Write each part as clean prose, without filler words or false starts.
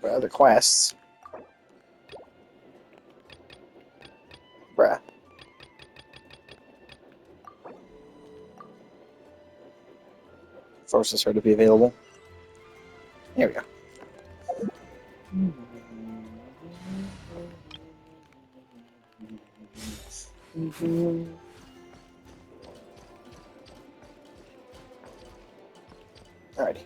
other quests. Bruh. Forces her to be available. Here we go. Alrighty.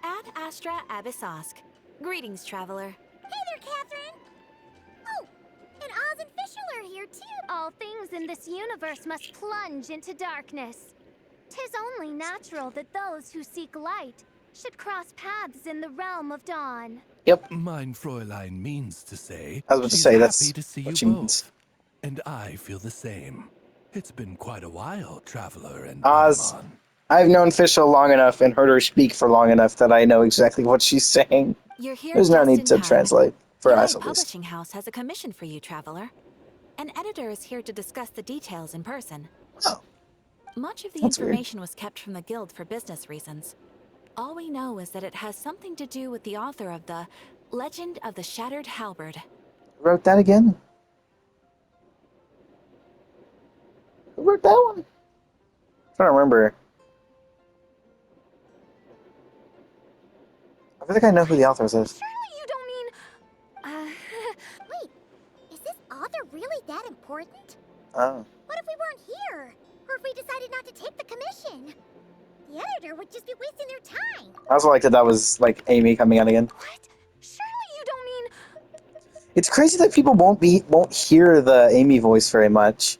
Ad Astra Abyssosk. Greetings, traveler. Hey there, Catherine! Oh, and Oz and Fischl are here too! All things in this universe must plunge into darkness. 'Tis only natural that those who seek light should cross paths in the realm of dawn. Yep. Mein Fräulein means to say, I was about to she's say, that's happy to see what you she means. both. And I feel the same. It's been quite a while, traveler and Oz, Paimon. I've known Fischl long enough and heard her speak for long enough that I know exactly what she's saying. You're here There's no just need in to time. translate, for Your us at least. publishing house has a commission for you, traveler. An editor is here to discuss the details in person. Oh, Much of the That's weird. information was kept from the guild for business reasons. All we know is that it has something to do with the author of the Legend of the Shattered Halberd. who wrote that again? Who wrote that one? I'm trying to remember. I feel like I know who the author is. Surely you don't mean... Wait, is this author really that important? Oh. What if we weren't here? Or if we decided not to take the commission? The editor would just be wasting their time. I also liked that was like Amy coming out again. What? Surely you don't mean... It's crazy that people won't hear the Amy voice very much.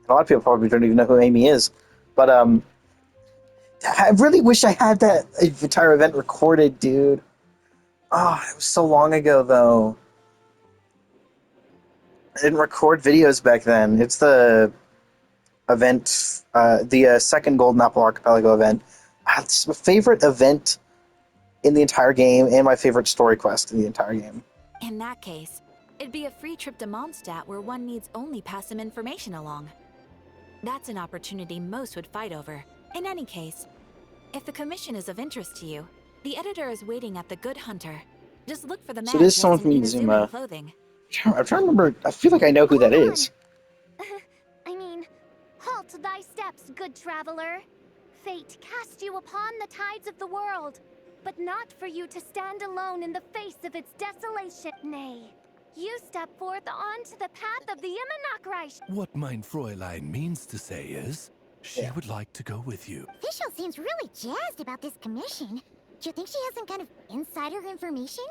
A lot of people probably don't even know who Amy is. But I really wish I had that entire event recorded, dude. Oh, it was so long ago though. I didn't record videos back then. It's the event, the second Golden Apple Archipelago event. It's my favorite event in the entire game and my favorite story quest in the entire game. In that case, it'd be a free trip to Mondstadt where one needs only pass some information along. That's an opportunity most would fight over. In any case, if the commission is of interest to you, the editor is waiting at the Good Hunter. Just look for the man So this is dressed someone in from Inazuma Inazuma. clothing. I'm trying to remember. I feel like I know who that Hold on. is. I mean, halt thy steps, good traveler. Fate cast you upon the tides of the world, but not for you to stand alone in the face of its desolation. Nay, you step forth onto the path of the Immonachreich. What mein Fräulein means to say is, she would like to go with you. Fischl seems really jazzed about this commission. Do you think she has some kind of insider information?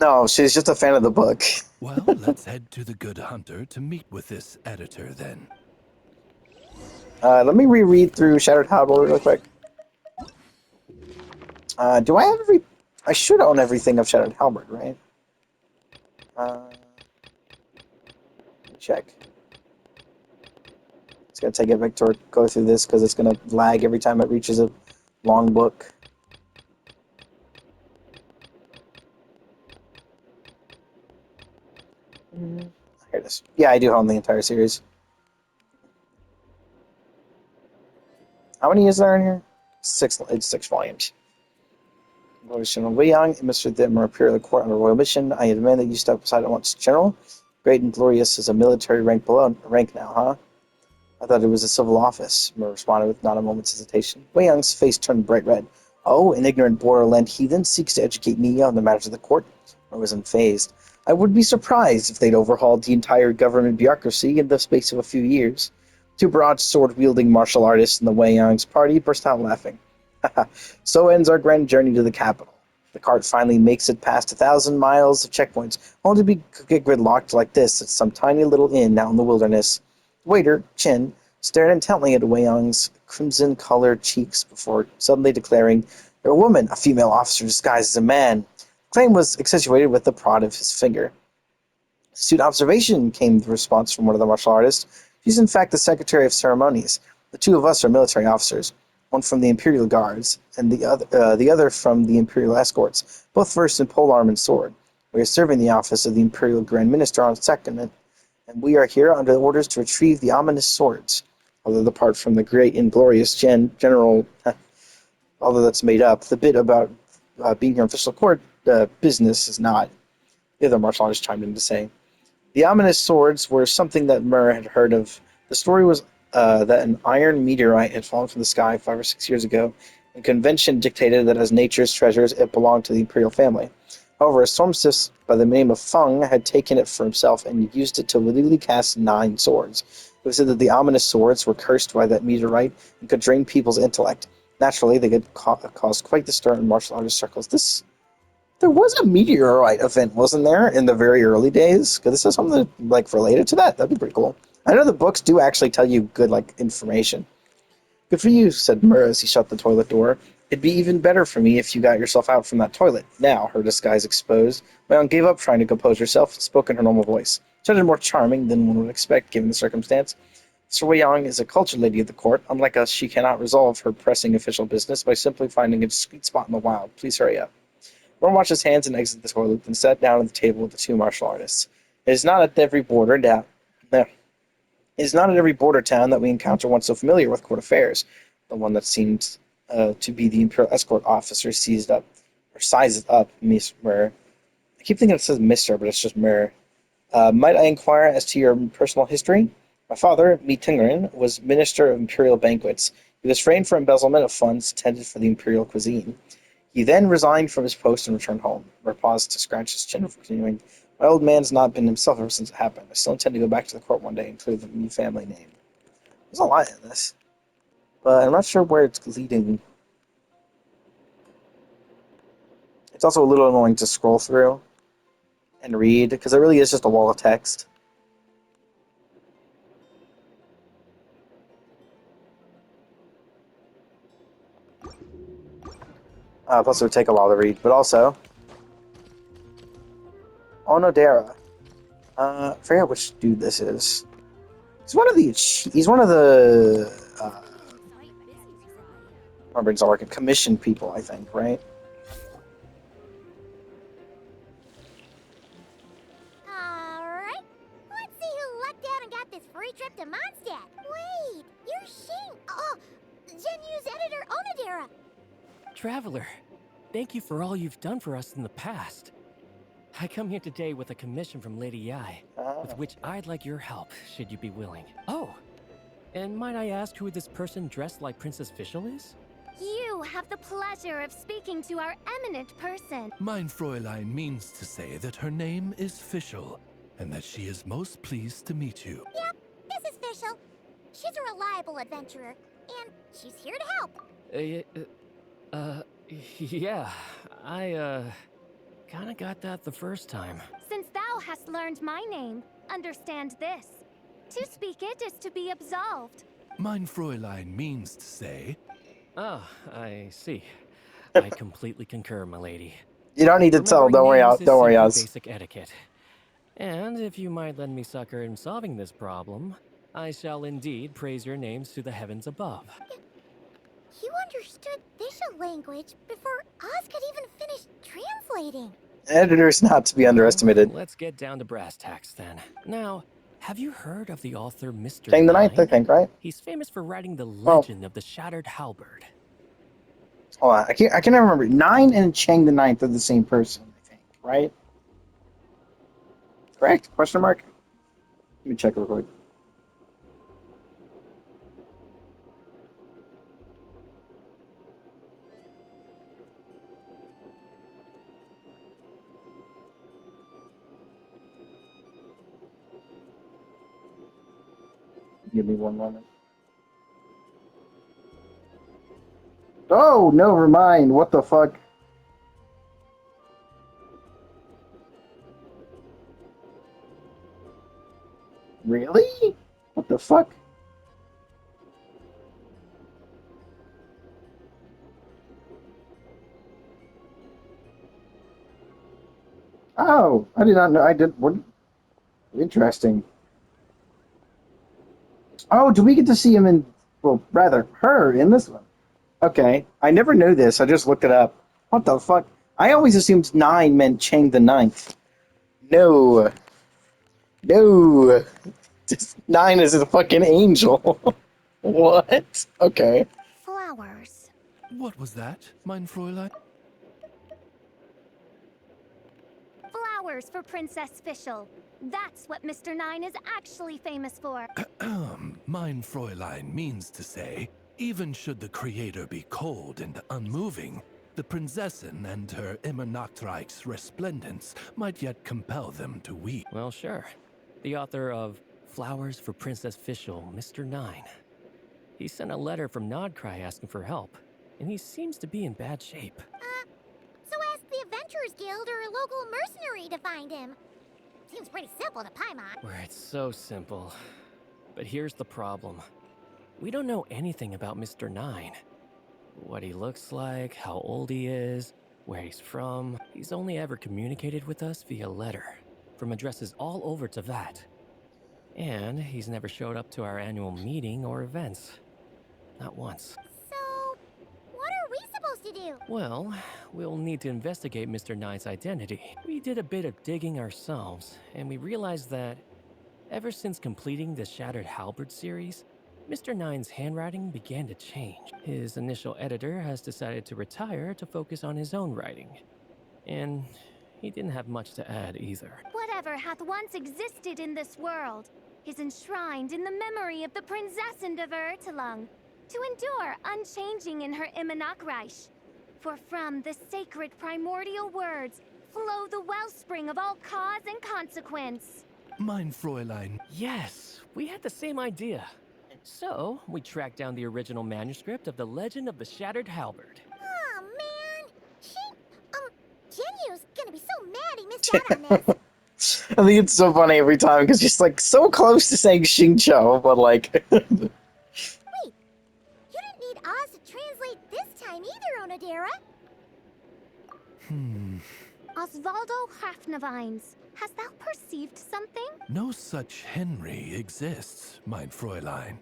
No, she's just a fan of the book. Well, let's head to the Good Hunter to meet with this editor then. Let me reread through Shattered Halberd real quick. Do I have every... I should own everything of Shattered Halberd, right? Check. It's gonna take a bit to go through this because it's gonna lag every time it reaches a long book. Here it is. Yeah, I do own the entire series. How many is there in here? It's 6 volumes. General Wei Yang, Mr. the Imperial Court on a royal mission. I demand that you step aside at once, General. Great and glorious is a military rank now, huh? I thought it was a civil office. Mer responded with not a moment's hesitation. Wei Yang's face turned bright red. Oh, an ignorant borderland heathen seeks to educate me on the matters of the court? I was unfazed. I would be surprised if they'd overhauled the entire government bureaucracy in the space of a few years. Two broad-sword-wielding martial artists in the Wei Yang's party burst out laughing. So ends our grand journey to the capital. The cart finally makes it past 1,000 miles of checkpoints, only to get gridlocked like this at some tiny little inn out in the wilderness. The waiter, Chen, stared intently at Wei Yang's crimson-colored cheeks before suddenly declaring, "You're a woman, a female officer disguised as a man." The claim was accentuated with the prod of his finger. "Astute observation," came the response from one of the martial artists. "She's in fact the Secretary of Ceremonies. The two of us are military officers. One from the Imperial Guards, and the other from the Imperial Escorts, both versed in polearm and sword. We are serving the office of the Imperial Grand Minister on secondment, and we are here under orders to retrieve the ominous swords. Although apart from the great and glorious General although that's made up. The bit about being here in Fischl Court business is not. The other martial artist chimed in to say. The ominous swords were something that Mur had heard of. The story was that an iron meteorite had fallen from the sky 5 or 6 years ago, and convention dictated that as nature's treasures, it belonged to the imperial family. However, a stormsmith by the name of Feng had taken it for himself and used it to legally cast 9 swords. It was said that the ominous swords were cursed by that meteorite and could drain people's intellect. Naturally, they could cause quite the stir in martial artist circles. There was a meteorite event, wasn't there, in the very early days? Could this have something like related to that? That'd be pretty cool. I know the books do actually tell you good information. Good for you, said Mur as he shut the toilet door. It'd be even better for me if you got yourself out from that toilet. Now, her disguise exposed, my aunt gave up trying to compose herself and spoke in her normal voice. Sounded more charming than one would expect, given the circumstance. Sir Wei Yang is a cultured lady of the court. Unlike us, she cannot resolve her pressing official business by simply finding a sweet spot in the wild. Please hurry up. Ron washed his hands and exited the toilet, then sat down at the table with the 2 martial artists. It is not at every border town that we encounter one so familiar with court affairs. The one that seemed to be the Imperial escort officer sizes up Miss Mur. I keep thinking it says Mister, but it's just Mur. Might I inquire as to your personal history? My father, Mi Tingren, was Minister of Imperial Banquets. He was framed for embezzlement of funds intended for the Imperial cuisine. He then resigned from his post and returned home. Mur paused to scratch his chin before continuing. My old man's not been himself ever since it happened. I still intend to go back to the court one day and clear the new family name. There's a lot in this, but I'm not sure where it's leading. It's also a little annoying to scroll through and read, because it really is just a wall of text. Plus it would take a while to read, but also Onodera. I forget which dude this is. He's one of the my brain's not working. Commission people, I think, right? Alright, let's see who lucked out and got this free trip to Mondstadt. Wait, you're Shing. Oh, Genu's editor, Onodera. Traveler, thank you for all you've done for us in the past. I come here today with a commission from Lady Yai, with which I'd like your help, should you be willing. Oh, and might I ask who this person dressed like Princess Fischl is? You have the pleasure of speaking to our eminent person. Mein Fräulein means to say that her name is Fischl, and that she is most pleased to meet you. Yep, this is Fischl. She's a reliable adventurer, and she's here to help. Yeah, I, kinda got that the first time. Since thou hast learned my name, understand this. To speak it is to be absolved. Mein Fräulein means to say... Ah, I see. I completely concur, milady. You don't need to tell. Don't worry, Oz. Basic etiquette. And if you might lend me succor in solving this problem, I shall indeed praise your names to the heavens above. You understood Fischl language before Oz could even finish translating. Editor's not to be underestimated. Let's get down to brass tacks then. Now, have you heard of the author Mr. Chang the Ninth, I think, right? He's famous for writing the legend of the Shattered Halberd. Hold on, I can never remember. 9 and Chang the Ninth are the same person, I think, right? Correct? Question mark? Let me check real quick. Give me one moment. Oh, never mind. What the fuck? Really? What the fuck? Oh, I did not know. I did. What? Interesting. Oh, do we get to see him in? Well, rather, her in this one. Okay, I never knew this. I just looked it up. What the fuck? I always assumed 9 meant Chang the Ninth. No. No. 9 is a fucking angel. What? Okay. Flowers. What was that, mein Fräulein? Flowers for Princess Fischl. That's what Mr. Nine is actually famous for. Mein Fräulein means to say, even should the creator be cold and unmoving, the Prinzessin and her immer Nachtreich's resplendence might yet compel them to weep. Well, sure. The author of Flowers for Princess Fischl, Mr. Nine. He sent a letter from Nodcry asking for help, and he seems to be in bad shape. So ask the Adventurers Guild or a local mercenary to find him. Seems pretty simple to Paimon. Where it's so simple. But here's the problem. We don't know anything about Mr. Nine. What he looks like, how old he is, where he's from. He's only ever communicated with us via letter, from addresses all over Teyvat. And he's never showed up to our annual meeting or events. Not once. So, what are we supposed to do? Well, we'll need to investigate Mr. Nine's identity. We did a bit of digging ourselves, and we realized that ever since completing the Shattered Halberd series, Mr. Nine's handwriting began to change. His initial editor has decided to retire to focus on his own writing. And he didn't have much to add either. Whatever hath once existed in this world is enshrined in the memory of the Prinzessin de Vertelung, to endure unchanging in her Immanakreich. For from the sacred primordial words flow the wellspring of all cause and consequence. Mein Fräulein. Yes, we had the same idea. So, we tracked down the original manuscript of the Legend of the Shattered Halberd. Oh man, Genyu's gonna be so mad he missed out on this. I think it's so funny every time because she's like so close to saying Xingqiu, but like. Wait, you didn't need Oz to translate this time either, Onodera. Osvaldo Hafnavines, hast thou perceived something? No such Henry exists, mein Fräulein.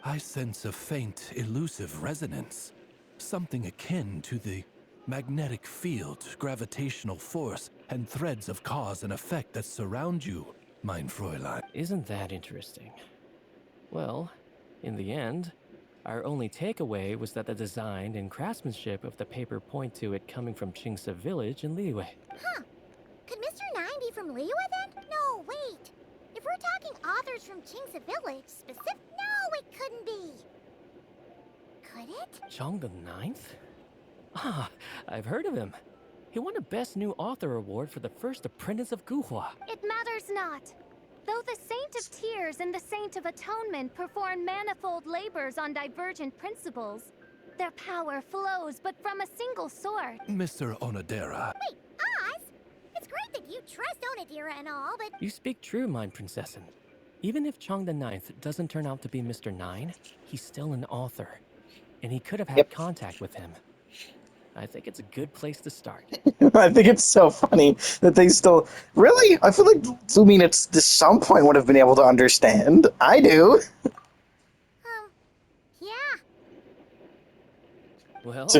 I sense a faint, elusive resonance. Something akin to the magnetic field, gravitational force, and threads of cause and effect that surround you, mein Fräulein. Isn't that interesting? Well, in the end, our only takeaway was that the design and craftsmanship of the paper point to it coming from Qingse village in Liyue. Huh. Could Mr. Nine be from Liyue then? No, wait. If we're talking authors from Qingse village, No, it couldn't be. Could it? Chong the Ninth? Ah, I've heard of him. He won a Best New Author award for the first apprentice of Guhua. It matters not. Though the Saint of Tears and the Saint of Atonement perform manifold labors on divergent principles, their power flows but from a single source. Mr. Onodera. Wait, Oz? It's great that you trust Onodera and all, but You speak true, mein Prinzessin. Even if Chong the Ninth doesn't turn out to be Mr. Nine, he's still an author. And he could have had contact with him. I think it's a good place to start. I think it's so funny that they still really. I feel like Zooming at some point would have been able to understand. I do. yeah. Well,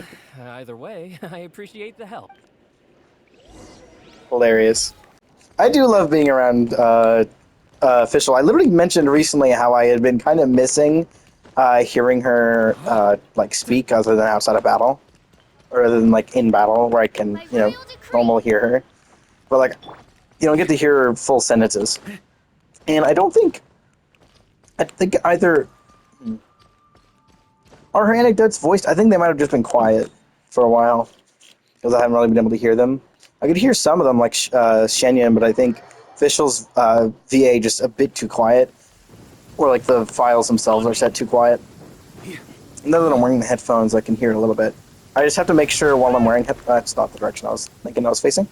either way, I appreciate the help. Hilarious. I do love being around Fischl. I literally mentioned recently how I had been kind of missing hearing her like speak other than outside of battle, or other than like in battle where I can normally hear her, but like you don't get to hear her full sentences. And I think either are her anecdotes voiced. I think they might have just been quiet for a while because I haven't really been able to hear them. I could hear some of them like Shenyan, but I think Fischl's VA just a bit too quiet, or like the files themselves are set too quiet. Now that I'm wearing the headphones, I can hear it a little bit. I just have to make sure while I'm wearing that's not the direction I was thinking I was facing.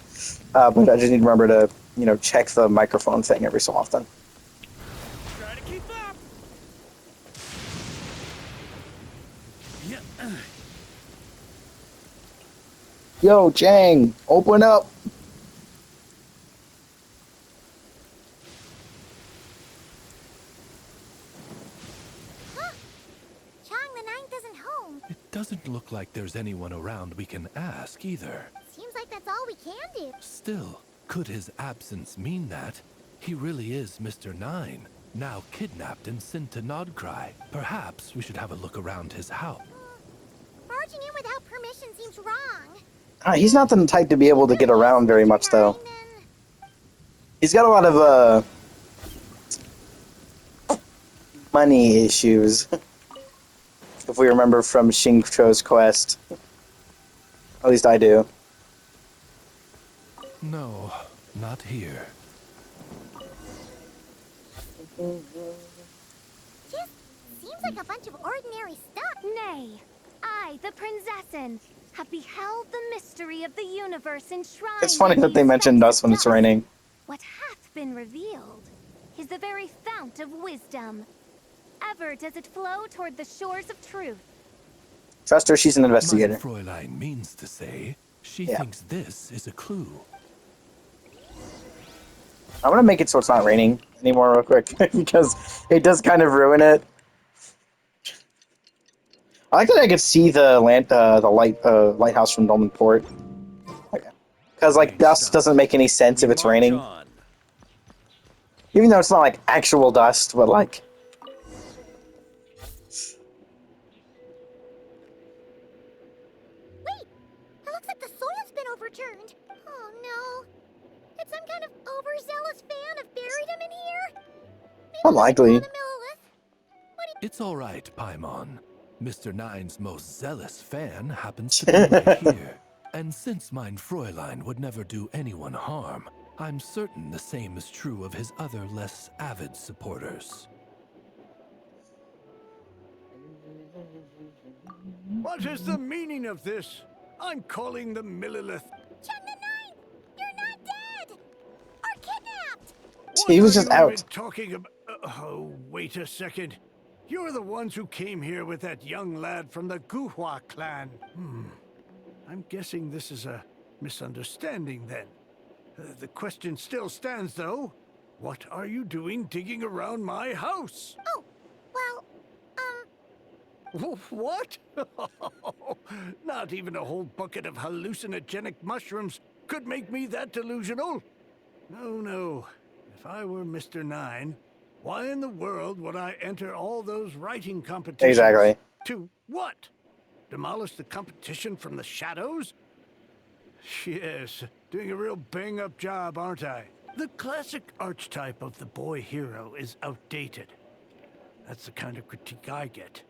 But I just need to remember to check the microphone thing every so often. Try to keep up. Yo, Jang, open up. Doesn't look like there's anyone around we can ask either. Seems like that's all we can do. Still, could his absence mean that he really is Mr. Nine, now kidnapped and sent to Nodcry? Perhaps we should have a look around his house. Barging in without permission seems wrong. He's not the type to be able to get around very much, though. He's got a lot of, money issues. If we remember from Shincho's quest. At least I do. No, not here. Just seems like a bunch of ordinary stuff. Nay, I, the Prinzessin, have beheld the mystery of the universe enshrined. It's funny in that they these mention steps dust of when it's raining. What hath been revealed is the very fount of wisdom. Ever does it flow toward the shores of truth. Trust her, she's an investigator. My Fräulein means to say, she Yeah. thinks this is a clue. I'm gonna make it so it's not raining anymore real quick, because it does kind of ruin it. I like that I could see the lighthouse from Dolmen Port. Because, like, dust doesn't make any sense if it's raining. Even though it's not, like, actual dust, but, like... Wait! It looks like the soil's been overturned. Oh no. Did some kind of overzealous fan have buried him in here? Maybe Unlikely. it's on a Millilith? What do It's all right, Paimon. Mr. Nine's most zealous fan happens to be right here. And since mein Fräulein would never do anyone harm, I'm certain the same is true of his other less avid supporters. What is the meaning of this? I'm calling the Millilith. Chun the Nine! You're not dead! Or kidnapped! What He was are just you out. even talking about? Oh, wait a second. You're the ones who came here with that young lad from the Guhua clan. I'm guessing this is a misunderstanding then. The question still stands though. What are you doing digging around my house? Oh, well, What? Not even a whole bucket of hallucinogenic mushrooms could make me that delusional. No. If I were Mr. Nine, why in the world would I enter all those writing competitions? Exactly. To what? Demolish the competition from the shadows? Yes, doing a real bang-up job, aren't I? The classic archetype of the boy hero is outdated. That's the kind of critique I get.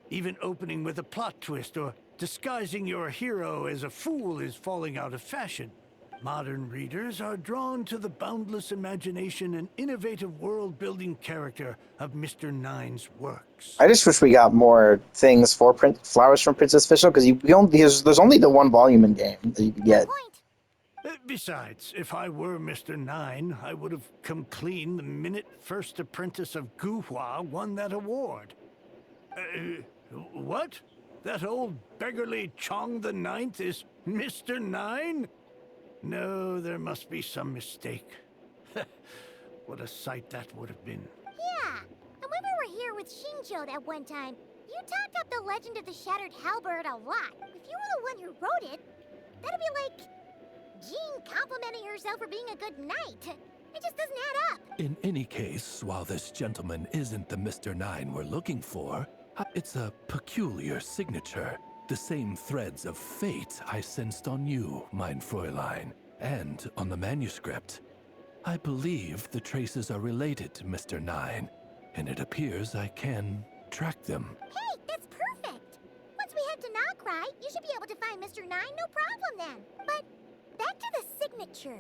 Even opening with a plot twist or disguising your hero as a fool is falling out of fashion. Modern readers are drawn to the boundless imagination and innovative world-building character of Mr. Nine's works. I just wish we got more things for flowers from Princess Fischl, because there's only the one volume in game that you can get. point. Besides, if I were Mr. Nine, I would have come clean the minute First Apprentice of Guhua won that award. What? That old beggarly Chong the Ninth is Mr. Nine? No, there must be some mistake. What a sight that would have been. Yeah, and when we were here with Shincho that one time, you talked up the legend of the Shattered Halberd a lot. If you were the one who wrote it, that'd be like Jean complimenting herself for being a good knight. It just doesn't add up. In any case, while this gentleman isn't the Mr. Nine we're looking for, it's a peculiar signature. The same threads of fate I sensed on you, mein Fräulein, and on the manuscript. I believe the traces are related to Mr. Nine, and it appears I can track them. Hey, that's perfect. Once we head to Nograi, you should be able to find Mr. Nine, no problem then. But back to the signature.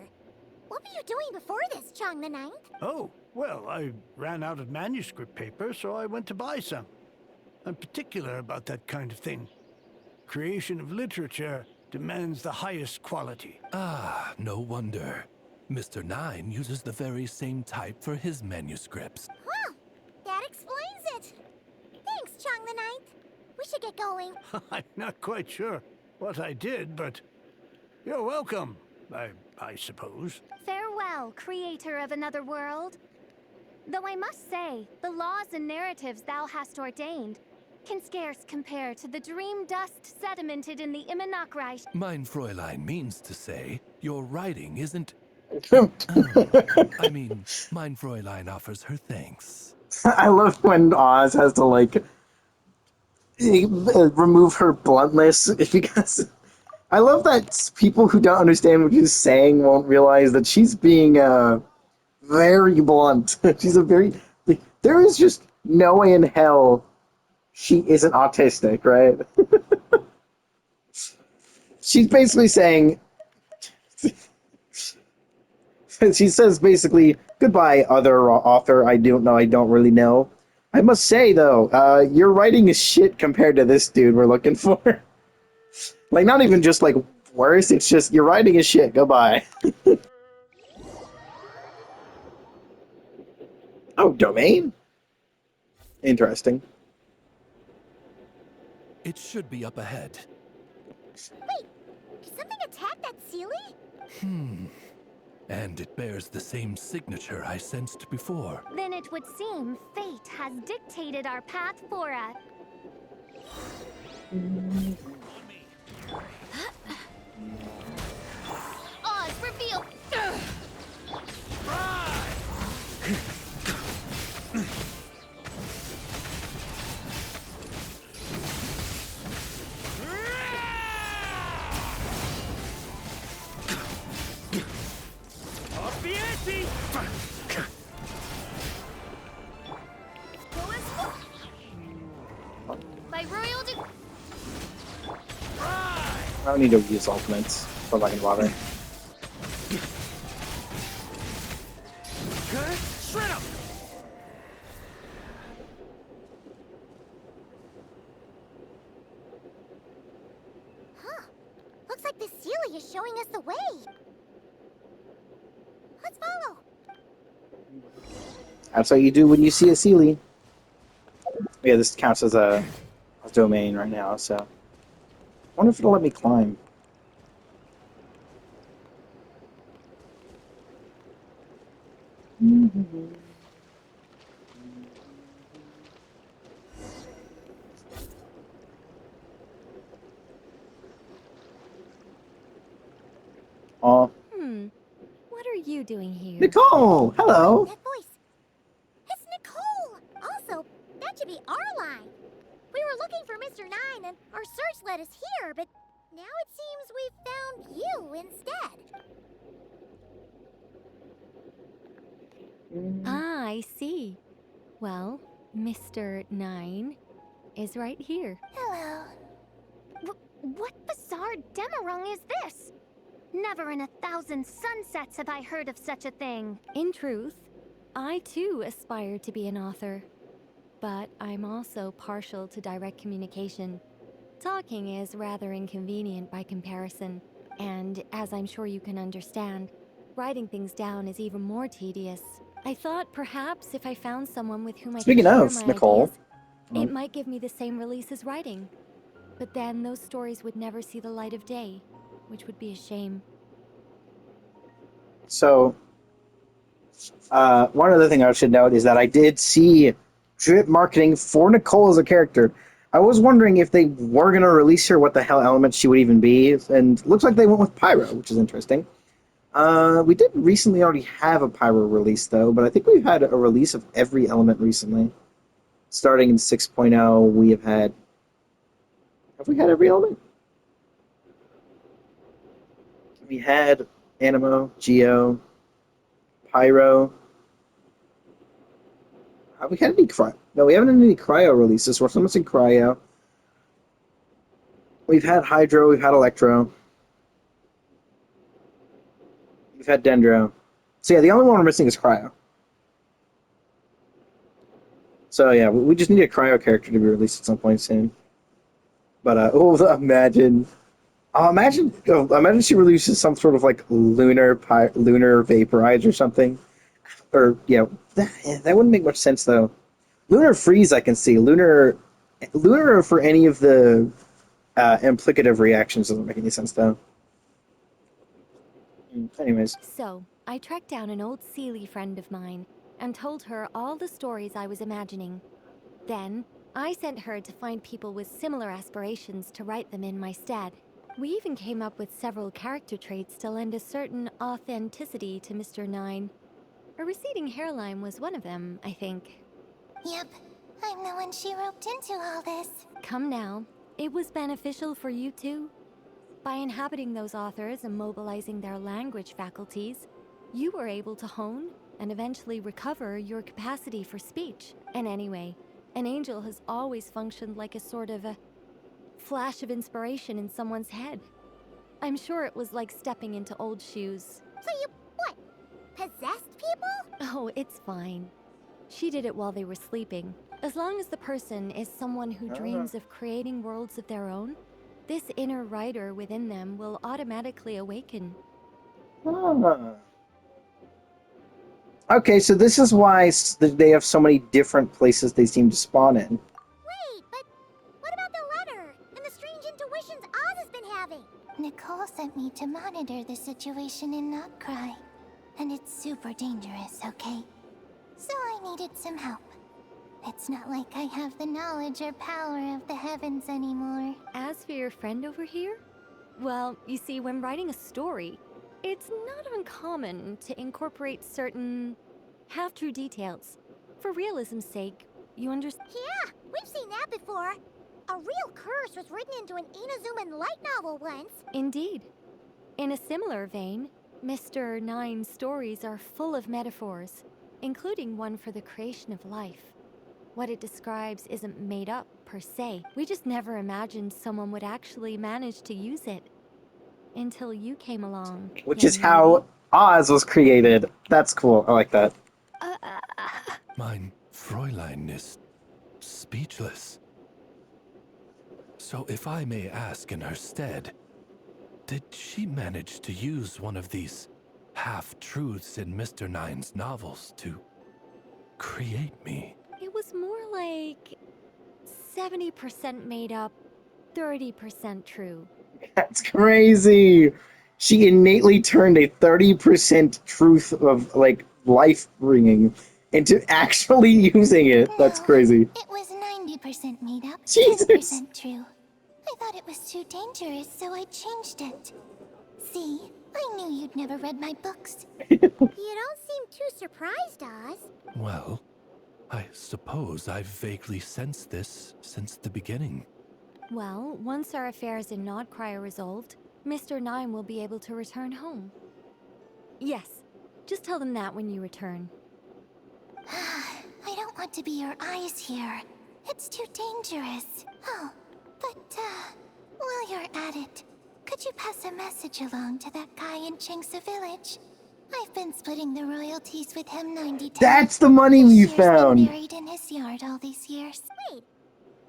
What were you doing before this, Chong the Ninth? Oh, well, I ran out of manuscript paper, so I went to buy some. I'm particular about that kind of thing. Creation of literature demands the highest quality. Ah, no wonder. Mr. Nine uses the very same type for his manuscripts. Huh, that explains it. Thanks, Chong the Ninth. We should get going. I'm not quite sure what I did, but you're welcome, I suppose. Farewell, creator of another world. Though I must say, the laws and narratives thou hast ordained can scarce compare to the dream dust sedimented in the Immenachreich. Mein Fräulein means to say, your writing isn't. I I mean, mein Fräulein offers her thanks. love when Oz has to like remove her bluntness because I love that people who don't understand what she's saying won't realize that she's being very blunt. She's a very like, there is just no way in hell she isn't autistic, right? She's basically saying she says basically goodbye, other author. I don't really know. I must say though, your writing is shit compared to this dude we're looking for. Like not even just like worse. It's just your writing is shit. Goodbye. Oh, domain. Interesting. It should be up ahead. Wait, did something attack that Sealy? And it bears the same signature I sensed before. Then it would seem fate has dictated our path for us. Oz, reveal! By royal I don't need to use ultimates, so I'm not gonna bother. Huh. Looks like the Sealy is showing us the way. Let's follow. That's what you do when you see a Sealy. Yeah, this counts as a domain right now, so. I wonder if it'll let me climb. Oh, What are you doing here? Nicole! Hello! That voice. It's Nicole! Also, that should be our line. We were looking for Mr. Nine and our search led us here, but now it seems we've found you instead. Ah, I see. Well, Mr. Nine is right here. Hello. What bizarre demarung is this? Never in 1,000 sunsets have I heard of such a thing. In truth, I too aspire to be an author. But I'm also partial to direct communication. Talking is rather inconvenient by comparison, and as I'm sure you can understand, writing things down is even more tedious. I thought perhaps if I found someone with whom I Speaking could share of my Nicole, ideas, it might give me the same release as writing. But then those stories would never see the light of day, which would be a shame. so one other thing I should note is that I did see drip marketing for Nicole as a character. I was wondering if they were going to release her, what the hell element she would even be, and looks like they went with Pyro, which is interesting. We did recently already have a Pyro release, though, but I think we've had a release of every element recently. Starting in 6.0, we have had... Have we had every element? We had Animo, Geo, Pyro. Have we had any cryo? No, we haven't had any cryo releases. We're almost in cryo. We've had Hydro, we've had Electro. We've had Dendro. So yeah, the only one we're missing is cryo. So yeah, we just need a cryo character to be released at some point soon. But imagine imagine she releases some sort of like lunar vaporize or something. Or yeah, that wouldn't make much sense though. Lunar freeze I can see. Lunar for any of the implicative reactions doesn't make any sense though. Anyways, So, I tracked down an old Sealy friend of mine and told her all the stories I was imagining. Then, I sent her to find people with similar aspirations to write them in my stead. We even came up with several character traits to lend a certain authenticity to Mr. Nine. A receding hairline was one of them, I think. Yep, I'm the one she roped into all this. Come now, it was beneficial for you too. By inhabiting those authors and mobilizing their language faculties, you were able to hone and eventually recover your capacity for speech. And anyway, an angel has always functioned like a sort of a flash of inspiration in someone's head. I'm sure it was like stepping into old shoes. So you, what, possessed people? Oh, it's fine. She did it while they were sleeping. As long as the person is someone who dreams of creating worlds of their own, this inner writer within them will automatically awaken. Ah. Okay, so this is why they have so many different places they seem to spawn in. Wait, but what about the letter and the strange intuitions Oz has been having? Nicole sent me to monitor the situation in Notcry. And it's super dangerous, okay? So I needed some help. It's not like I have the knowledge or power of the heavens anymore. As for your friend over here, well, you see, when writing a story, it's not uncommon to incorporate certain half-true details. For realism's sake, you understand? Yeah, we've seen that before. A real curse was written into an Inazuman light novel once. Indeed. In a similar vein, Mr. Nine's stories are full of metaphors, including one for the creation of life. What it describes isn't made up, per se. We just never imagined someone would actually manage to use it. Until you came along. Which is how Oz was created. That's cool. I like that. Mein Fräulein is speechless. So if I may ask in her stead, did she manage to use one of these half-truths in Mr. Nine's novels to create me? It was more like 70% made up, 30% true. That's crazy. She innately turned a 30% truth of like life bringing into actually using it. That's crazy. It was 90% made up, Jesus. 10% true. I thought it was too dangerous, so I changed it. See, I knew you'd never read my books. You don't seem too surprised, Oz. Well, I suppose I've vaguely sensed this since the beginning. Well, once our affairs in Nodcry are resolved, Mr. Nine will be able to return home. Yes, just tell them that when you return. I don't want to be your eyes here. It's too dangerous. Oh, but, while you're at it, could you pass a message along to that guy in Chingsa village? I've been splitting the royalties with him 90 times. That's the money we His shares been found. buried in his yard all these years. Wait,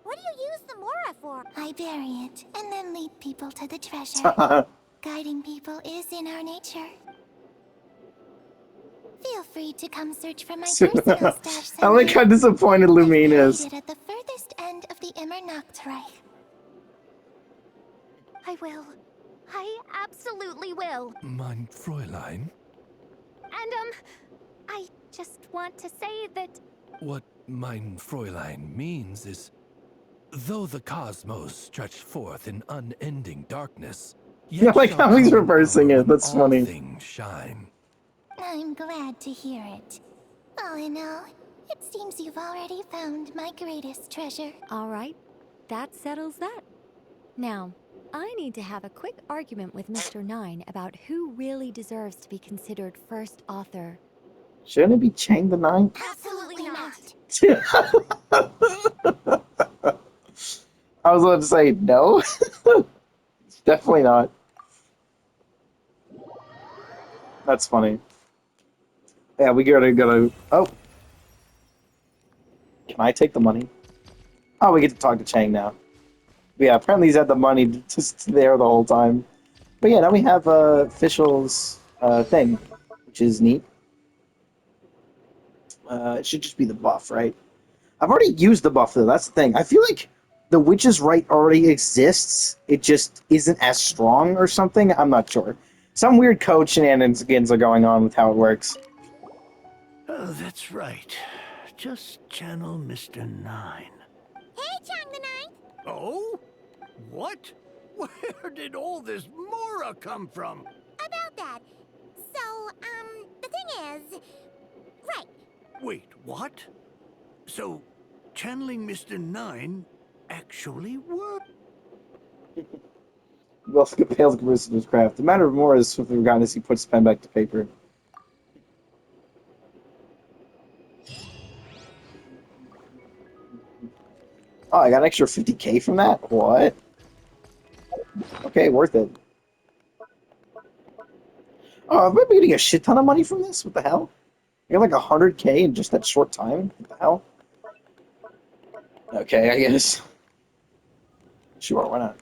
what do you use the Mora for? I bury it, and then lead people to the treasure. Guiding people is in our nature. Feel free to come search for my personal stash I like how disappointed Lumine is. I've buried it at the furthest end of the Immernachtreich. I will. I absolutely will. Mein Fräulein? And, I just want to say that... What mein Fräulein means is, though the cosmos stretch forth in unending darkness, Yeah, like shall how he's come reversing hour it. That's when all funny. things shine. I'm glad to hear it. All in all, it seems you've already found my greatest treasure. All right, that settles that. Now, I need to have a quick argument with Mr. Nine about who really deserves to be considered first author. Shouldn't it be Chang the Nine? Absolutely not. I was about to say no. Definitely not. That's funny. Yeah, we gotta. Oh, can I take the money? Oh, we get to talk to Chang now. But yeah, apparently he's had the money just there the whole time. But yeah, now we have Fischl's thing, which is neat. It should just be the buff, right? I've already used the buff though. That's the thing. I feel like the Witch's Right already exists. It just isn't as strong or something. I'm not sure. Some weird code shenanigans are going on with how it works. Oh, that's right. Just channel Mr. Nine. Hey, Oh? What? Where did all this Mora come from? About that. So, the thing is... Right. Wait, what? So, channeling Mr. Nine actually worked? Well, pales converses to his craft. The matter of more is swiftly forgotten as he puts his pen back to paper. Oh, I got an extra 50k from that? What? Okay, worth it. Oh, am I getting a shit ton of money from this? What the hell? I got like 100k in just that short time? What the hell? Okay, I guess. Sure, why not?